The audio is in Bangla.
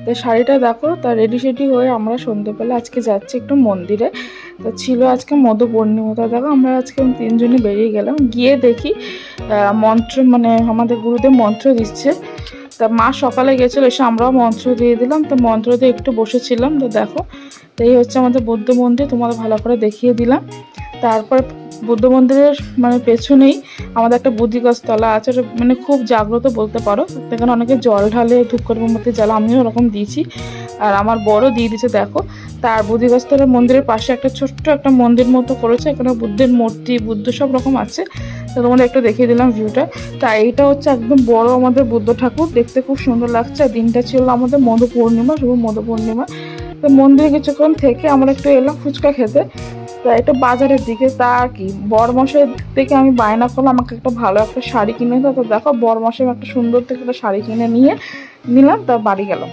তো শাড়িটা দেখো, তা রেডি সেডি হয়ে আমরা সন্ধ্যেবেলা আজকে যাচ্ছি একটু মন্দিরে। তো ছিল আজকে মধু পূর্ণিমাটা, দেখো আমরা আজকে তিনজনে বেরিয়ে গেলাম। গিয়ে দেখি মন্ত্র মানে আমাদের গুরুদেব মন্ত্র দিচ্ছে। তা মা সকালে গেছিলো, এসে আমরাও মন্ত্র দিয়ে দিলাম। তো মন্ত্র দিয়ে একটু বসেছিলাম। তো দেখো, তো এই হচ্ছে আমাদের বৌদ্ধ মন্দির, তোমাদের ভালো করে দেখিয়ে দিলাম। তারপর বুদ্ধ মন্দিরের মানে পেছনেই আমাদের একটা বুদ্ধি গাছতলা আছে, ওটা মানে খুব জাগ্রত বলতে পারো। সেখানে অনেকে জল ঢালে, ধূপকাঠি মোমবাতি জ্বালা, আমিও ওরকম দিয়েছি আর আমার বড় দিয়ে দিয়েছে। দেখো, তার বুদ্ধি গাছতলা মন্দিরের পাশে একটা ছোট্ট একটা মন্দির মতো করেছে, এখানে বুদ্ধের মূর্তি, বুদ্ধ সব রকম আছে। তো তোমাদের একটু দেখিয়ে দিলাম ভিউটা। তা এইটা হচ্ছে একদম বড় আমাদের বুদ্ধ ঠাকুর, দেখতে খুব সুন্দর লাগছে। আর দিনটা ছিল আমাদের মধু পূর্ণিমা, শুভ মধু পূর্ণিমা। তো মন্দিরে কিছুক্ষণ থেকে আমরা একটু এলাম ফুচকা খেতে। তা এটা বাজারের দিকে। তা কি বরমশাই থেকে আমি বায়না করলাম আমাকে একটা ভালো একটা শাড়ি কিনে দাও। তো দেখো, বরমশাই একটা সুন্দর থেকে একটা শাড়ি কিনে নিয়ে নিলাম, তা বাড়ি গেলাম।